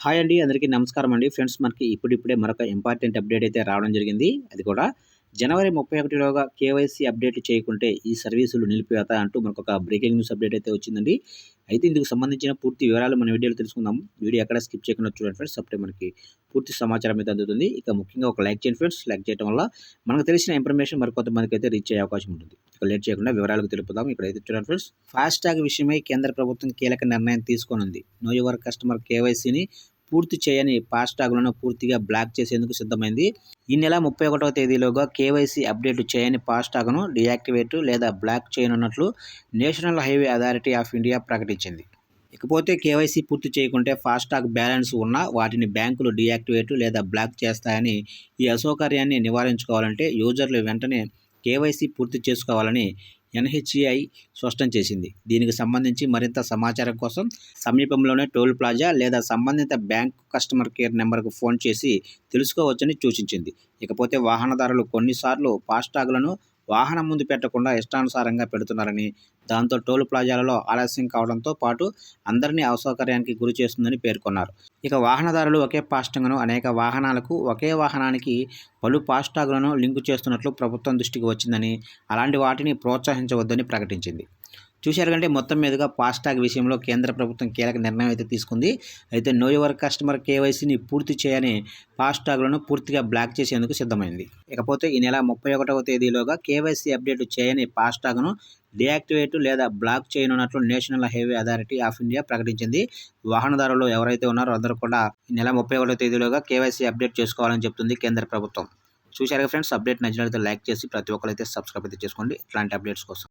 Hi అండి. అందరికీ నమస్కారం అండి. ఫ్రెండ్స్ మనకి ఇప్పుడిప్పుడే మరొక ఇంపార్టెంట్ అప్డేట్ అయితే రావడం జరిగింది. అది కూడా జనవరి 31 లోగా కేవైసీ అప్డేట్ చేయకుంటే ఈ సర్వీసులు నిలిపివేత అంటూ మనకొక బ్రేకింగ్ న్యూస్ అప్డేట్ అయితే వచ్చిందండి. అయితే ఇందుకు సంబంధించిన పూర్తి వివరాలు మన వీడియోలో తెలుసుకుందాం. వీడియో ఎక్కడ స్కిప్ చేయకుండా చూడండి ఫ్రెండ్స్. అప్పుడే మనకి పూర్తి సమాచారం అయితే అందుతుంది. ఇక ముఖ్యంగా ఒక లైక్ చేయండి ఫ్రెండ్స్. లైక్ చేయడం వల్ల మనకు తెలిసిన ఇన్ఫర్మేషన్ మరికొంతమందికి అయితే రీచ్ అయ్యే అవకాశం ఉంటుంది. ఇక లేట్ చేయకుండా వివరాలకు తెలుపుదాం. ఇక్కడైతే చూడండి ఫ్రెండ్స్. ఫాస్టాగ్ విషయమై కేంద్ర ప్రభుత్వం కీలక నిర్ణయం తీసుకోనుంది. నో యువర్ కస్టమర్ కేవైసీని పూర్తి చేయని ఫాస్టాగ్లను పూర్తిగా బ్లాక్ చేసేందుకు సిద్ధమైంది. ఈ నెల 31వ తేదీలోగా కేవైసీ అప్డేట్ చేయని ఫాస్టాగ్ను డీయాక్టివేట్ లేదా బ్లాక్ చేయనున్నట్లు national highway authority of India ప్రకటించింది. ఇకపోతే కేవైసీ పూర్తి చేయకుంటే ఫాస్టాగ్ బ్యాలెన్స్ ఉన్నా వాటిని బ్యాంకులు డీయాక్టివేట్ లేదా బ్లాక్ చేస్తాయని, ఈ అసౌకర్యాన్ని నివారించుకోవాలంటే యూజర్లు వెంటనే కేవైసీ పూర్తి చేసుకోవాలని ఎన్హెచ్ఏఐ స్పష్టం చేసింది. దీనికి సంబంధించి మరింత సమాచారం కోసం సమీపంలోనే టోల్ ప్లాజా లేదా సంబంధిత బ్యాంక్ కస్టమర్ కేర్ నెంబర్కు ఫోన్ చేసి తెలుసుకోవచ్చని సూచించింది. ఇకపోతే వాహనదారులు కొన్నిసార్లు ఫాస్టాగ్లను వాహనం ముందు పెట్టకుండా ఇష్టానుసారంగా పెడుతున్నారని, దాంతో టోల్ ప్లాజాలలో ఆలస్యం కావడంతో పాటు అందరినీ అసౌకర్యానికి గురి చేస్తుందని పేర్కొన్నారు. ఇక వాహనదారులు ఒకే ఫాస్టాగ్ను అనేక వాహనాలకు, ఒకే వాహనానికి పలు ఫాస్టాగ్లను లింకు చేస్తున్నట్లు ప్రభుత్వం దృష్టికి వచ్చిందని, అలాంటి వాటిని ప్రోత్సహించవద్దని ప్రకటించింది. చూశారు కంటే మొత్తం మీదుగా ఫాస్టాగ్ విషయంలో కేంద్ర ప్రభుత్వం కీలక నిర్ణయం అయితే తీసుకుంది. అయితే నో యువర్ కస్టమర్ కేవైసీని పూర్తి చేయని ఫాస్టాగ్లను పూర్తిగా బ్లాక్ చేసేందుకు సిద్ధమైంది. ఇకపోతే ఈ నెల 31వ తేదీలోగా కేవైసీ అప్డేట్ చేయని ఫాస్టాగ్ను డీయాక్టివేట్ లేదా బ్లాక్ చేయనున్నట్లు national highway authority of India ప్రకటించింది. వాహనదారులు ఎవరైతే ఉన్నారో అందరూ కూడా ఈ నెల 31వ తేదీలోగా కేవైసీ అప్డేట్ చేసుకోవాలని చెప్తుంది కేంద్ర ప్రభుత్వం. చూశారు ఫ్రెండ్స్. అప్డేట్ నచ్చినట్లయితే లైక్ చేసి ప్రతి ఒక్కరైతే సబ్స్క్రైబ్ అయితే చేసుకోండి ఇట్లాంటి అప్డేట్స్ కోసం.